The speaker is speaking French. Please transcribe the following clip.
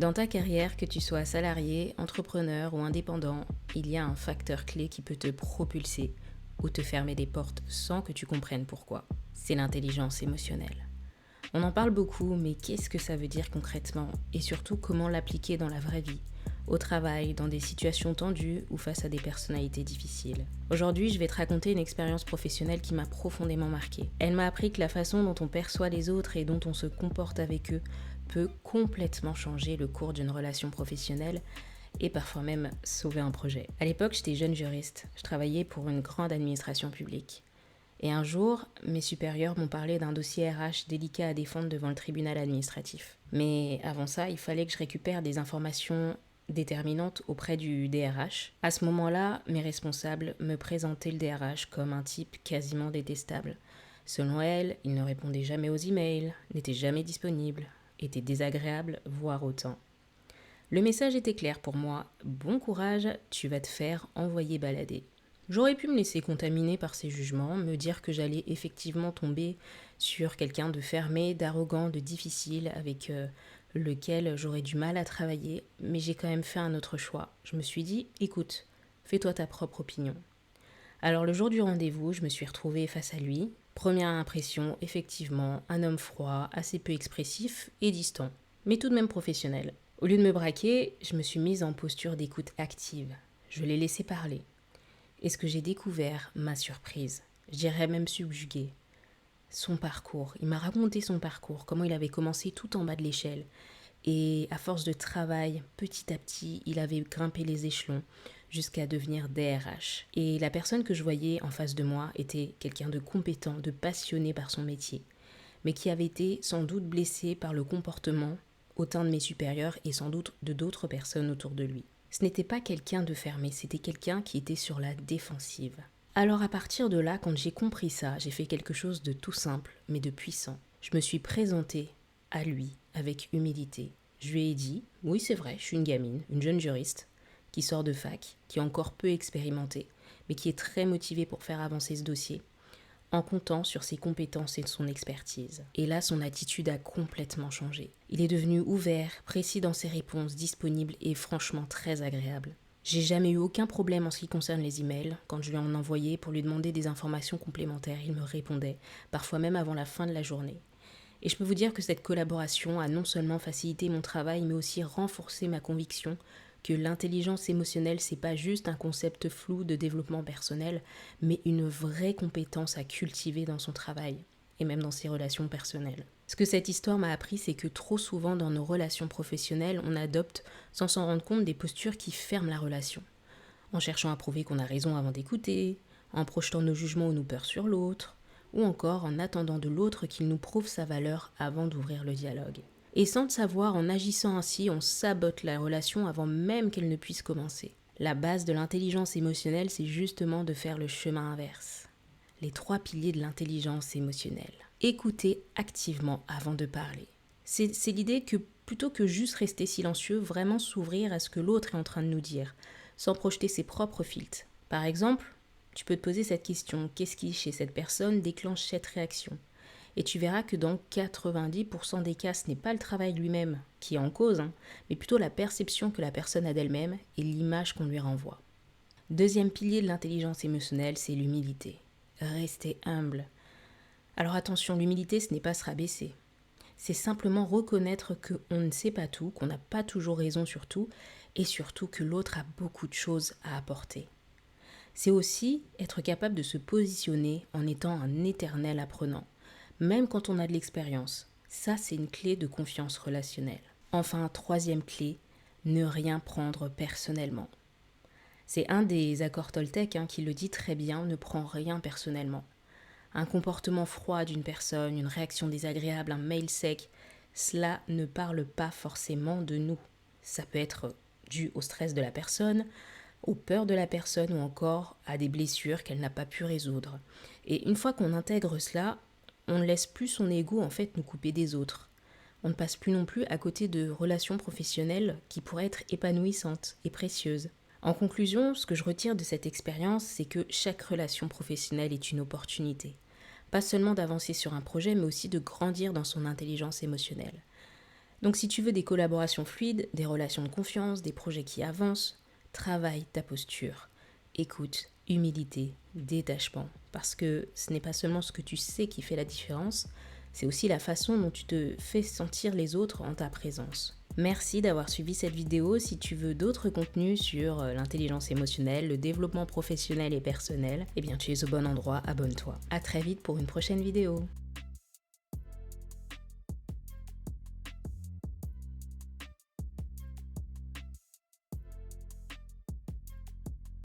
Dans ta carrière, que tu sois salarié, entrepreneur ou indépendant, il y a un facteur clé qui peut te propulser ou te fermer des portes sans que tu comprennes pourquoi. C'est l'intelligence émotionnelle. On en parle beaucoup, mais qu'est-ce que ça veut dire concrètement et surtout comment l'appliquer dans la vraie vie, au travail, dans des situations tendues ou face à des personnalités difficiles. Aujourd'hui, je vais te raconter une expérience professionnelle qui m'a profondément marquée. Elle m'a appris que la façon dont on perçoit les autres et dont on se comporte avec eux peut complètement changer le cours d'une relation professionnelle et parfois même sauver un projet. À l'époque, j'étais jeune juriste. Je travaillais pour une grande administration publique. Et un jour, mes supérieurs m'ont parlé d'un dossier RH délicat à défendre devant le tribunal administratif. Mais avant ça, il fallait que je récupère des informations déterminantes auprès du DRH. À ce moment-là, mes responsables me présentaient le DRH comme un type quasiment détestable. Selon elle, il ne répondait jamais aux emails, n'était jamais disponible, était désagréable, voire autant. Le message était clair pour moi. Bon courage, tu vas te faire envoyer balader. J'aurais pu me laisser contaminer par ces jugements, me dire que j'allais effectivement tomber sur quelqu'un de fermé, d'arrogant, de difficile, avec lequel j'aurais du mal à travailler, mais j'ai quand même fait un autre choix. Je me suis dit, écoute, fais-toi ta propre opinion. Alors le jour du rendez-vous, je me suis retrouvée face à lui. Première impression, effectivement, un homme froid, assez peu expressif et distant, mais tout de même professionnel. Au lieu de me braquer, je me suis mise en posture d'écoute active. Je l'ai laissé parler. Et ce que j'ai découvert m'a surprise, je dirais même subjuguée. Son parcours, il m'a raconté son parcours, comment il avait commencé tout en bas de l'échelle. Et à force de travail, petit à petit, il avait grimpé les échelons jusqu'à devenir DRH. Et la personne que je voyais en face de moi était quelqu'un de compétent, de passionné par son métier, mais qui avait été sans doute blessé par le comportement autant de mes supérieurs et sans doute de d'autres personnes autour de lui. Ce n'était pas quelqu'un de fermé, c'était quelqu'un qui était sur la défensive. Alors à partir de là, quand j'ai compris ça, j'ai fait quelque chose de tout simple, mais de puissant. Je me suis présentée à lui avec humilité. Je lui ai dit, oui c'est vrai, je suis une gamine, une jeune juriste, qui sort de fac, qui est encore peu expérimentée, mais qui est très motivée pour faire avancer ce dossier, en comptant sur ses compétences et son expertise. Et là, son attitude a complètement changé. Il est devenu ouvert, précis dans ses réponses, disponible et franchement très agréable. J'ai jamais eu aucun problème en ce qui concerne les emails. Quand je lui en envoyais pour lui demander des informations complémentaires, il me répondait, parfois même avant la fin de la journée. Et je peux vous dire que cette collaboration a non seulement facilité mon travail, mais aussi renforcé ma conviction que l'intelligence émotionnelle, c'est pas juste un concept flou de développement personnel, mais une vraie compétence à cultiver dans son travail et même dans ses relations personnelles. Ce que cette histoire m'a appris, c'est que trop souvent dans nos relations professionnelles, on adopte, sans s'en rendre compte, des postures qui ferment la relation, en cherchant à prouver qu'on a raison avant d'écouter, en projetant nos jugements ou nos peurs sur l'autre, ou encore en attendant de l'autre qu'il nous prouve sa valeur avant d'ouvrir le dialogue. Et sans le savoir, en agissant ainsi, on sabote la relation avant même qu'elle ne puisse commencer. La base de l'intelligence émotionnelle, c'est justement de faire le chemin inverse. Les 3 piliers de l'intelligence émotionnelle. Écouter activement avant de parler. C'est l'idée que plutôt que juste rester silencieux, vraiment s'ouvrir à ce que l'autre est en train de nous dire, sans projeter ses propres filtres. Par exemple, tu peux te poser cette question, qu'est-ce qui, chez cette personne, déclenche cette réaction ? Et tu verras que dans 90% des cas, ce n'est pas le travail lui-même qui est en cause, mais plutôt la perception que la personne a d'elle-même et l'image qu'on lui renvoie. Deuxième pilier de l'intelligence émotionnelle, c'est l'humilité. Rester humble. Alors attention, l'humilité, ce n'est pas se rabaisser. C'est simplement reconnaître qu'on ne sait pas tout, qu'on n'a pas toujours raison sur tout, et surtout que l'autre a beaucoup de choses à apporter. C'est aussi être capable de se positionner en étant un éternel apprenant, même quand on a de l'expérience. Ça, c'est une clé de confiance relationnelle. Enfin, troisième clé, ne rien prendre personnellement. C'est un des accords Toltec qui le dit très bien, ne prends rien personnellement. Un comportement froid d'une personne, une réaction désagréable, un mail sec, cela ne parle pas forcément de nous. Ça peut être dû au stress de la personne, aux peurs de la personne ou encore à des blessures qu'elle n'a pas pu résoudre. Et une fois qu'on intègre cela, on ne laisse plus son ego en fait nous couper des autres. On ne passe plus non plus à côté de relations professionnelles qui pourraient être épanouissantes et précieuses. En conclusion, ce que je retire de cette expérience, c'est que chaque relation professionnelle est une opportunité. Pas seulement d'avancer sur un projet, mais aussi de grandir dans son intelligence émotionnelle. Donc si tu veux des collaborations fluides, des relations de confiance, des projets qui avancent, travaille ta posture. Écoute, humilité, détachement. Parce que ce n'est pas seulement ce que tu sais qui fait la différence, c'est aussi la façon dont tu te fais sentir les autres en ta présence. Merci d'avoir suivi cette vidéo. Si tu veux d'autres contenus sur l'intelligence émotionnelle, le développement professionnel et personnel, eh bien tu es au bon endroit, abonne-toi. À très vite pour une prochaine vidéo.